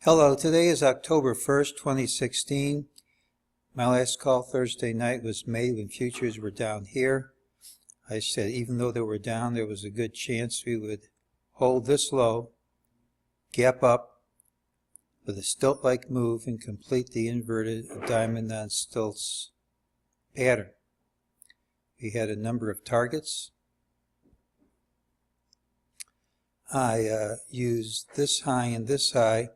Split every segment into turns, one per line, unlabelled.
Hello, today is October 1st, 2016. My last call Thursday night was made when futures were down here. I said even though they were down, there was a good chance we would hold this low, gap up with a stilt-like move and complete the inverted diamond on stilts pattern. We had a number of targets. I used this high and this high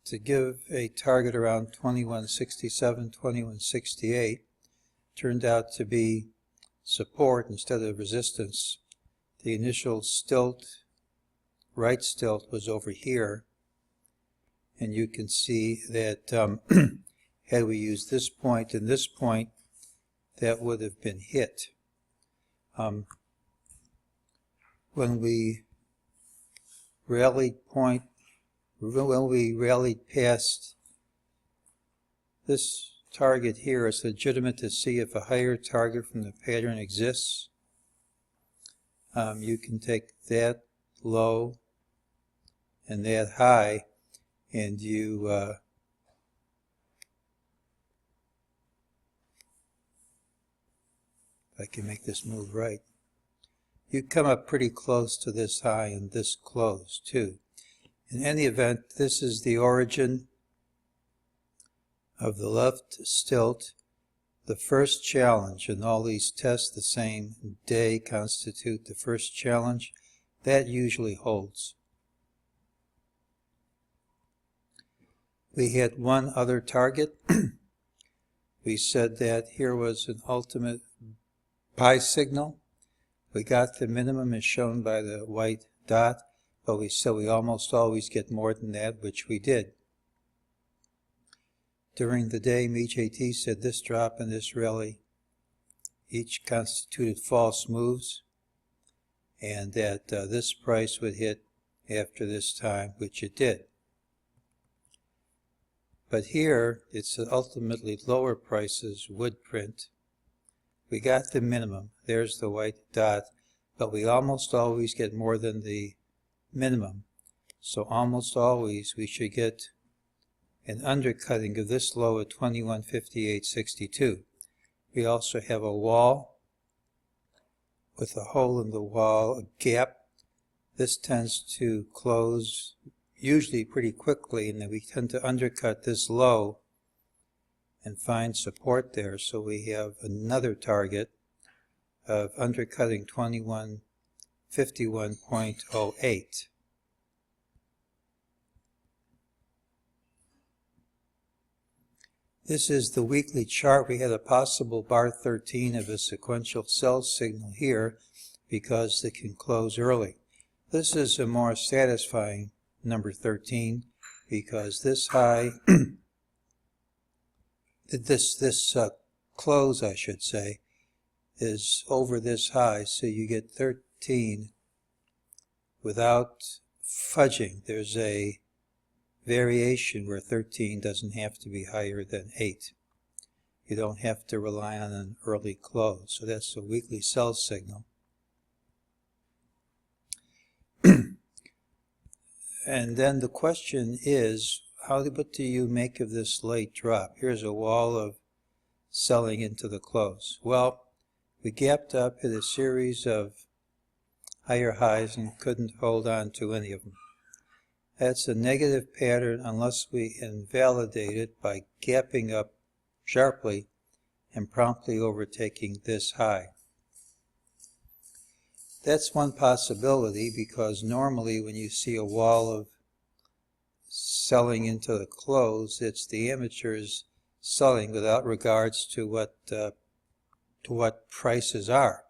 to give a target around 2167, 2168. Turned out to be support instead of resistance. The initial stilt, right stilt, was over here, and you can see that had we used this point and this point, that would have been hit. When we rallied past this target here, it's legitimate to see if a higher target from the pattern exists. You can take that low and that high, and you if I can make this move right, you come up pretty close to this high and this close too. In any event, this is the origin of the left stilt. The first challenge, and all these tests the same day constitute the first challenge. That usually holds. We had one other target. We said that here was an ultimate buy signal. We got the minimum as shown by the white dot, but we said we almost always get more than that, which we did. During the day, MEJT said this drop and this rally each constituted false moves, and that this price would hit after this time, which it did. But here, it's ultimately lower prices would print. We got the minimum. There's the white dot, but we almost always get more than the minimum. So almost always we should get an undercutting of this low at 2158.62. We also have a wall with a hole in the wall, a gap. This tends to close usually pretty quickly, and then we tend to undercut this low and find support there. So we have another target of undercutting 2151.08. This is the weekly chart. We had a possible bar 13 of a sequential sell signal here because it can close early. This is a more satisfying number 13 because this high, this close, I should say, is over this high, so you get 13 without fudging. There's a variation where 13 doesn't have to be higher than 8. You don't have to rely on an early close. So that's a weekly sell signal. And then the question is, what do you make of this late drop? Here's a wall of selling into the close. Well, we gapped up, hit a series of higher highs and couldn't hold on to any of them. That's a negative pattern unless we invalidate it by gapping up sharply and promptly overtaking this high. That's one possibility, because normally when you see a wall of selling into the close, it's the amateurs selling without regards to what prices are.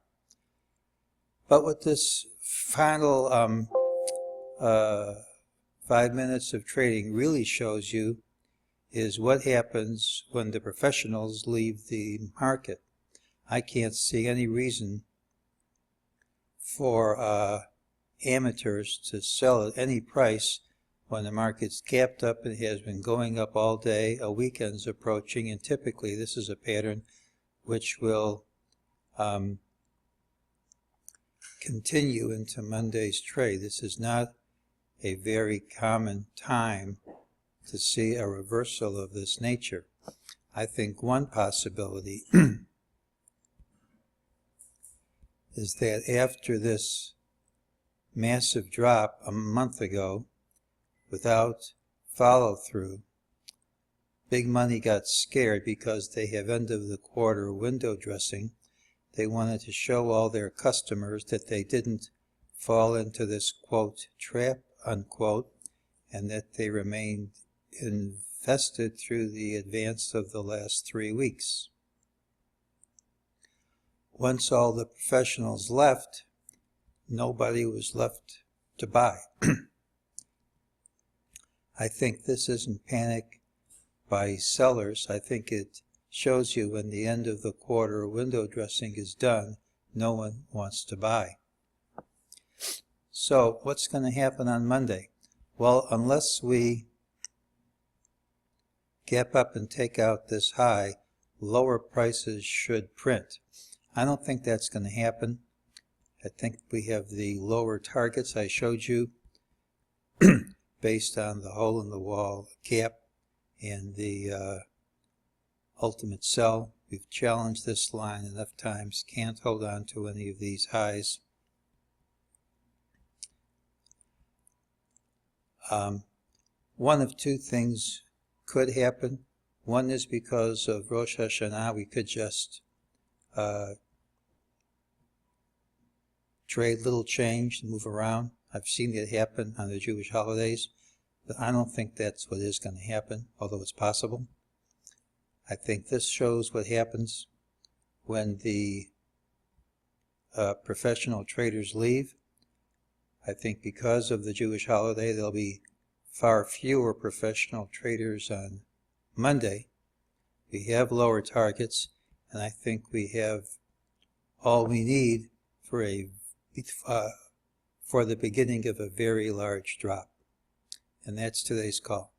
But what this final 5 minutes of trading really shows you is what happens when the professionals leave the market. I can't see any reason for amateurs to sell at any price when the market's gapped up and has been going up all day, a weekend's approaching, and typically this is a pattern which will continue into Monday's trade. This is not a very common time to see a reversal of this nature. I think one possibility is that after this massive drop a month ago, without follow-through, big money got scared because they have end of the quarter window dressing. They wanted to show all their customers that they didn't fall into this, quote, trap, unquote, and that they remained invested through the advance of the last 3 weeks. Once all the professionals left, nobody was left to buy. I think this isn't panic by sellers. I think it shows you when the end of the quarter window dressing is done, no one wants to buy. So what's going to happen on Monday? Well, unless we gap up and take out this high, lower prices should print. I don't think that's going to happen. I think we have the lower targets I showed you based on the hole in the wall gap and the ultimate sell. We've challenged this line enough times, can't hold on to any of these highs. One of two things could happen. One is because of Rosh Hashanah, we could just trade little change and move around. I've seen it happen on the Jewish holidays, but I don't think that's what is going to happen, although it's possible. I think this shows what happens when the professional traders leave. I think because of the Jewish holiday, there'll be far fewer professional traders on Monday. We have lower targets, and I think we have all we need for the beginning of a very large drop. And that's today's call.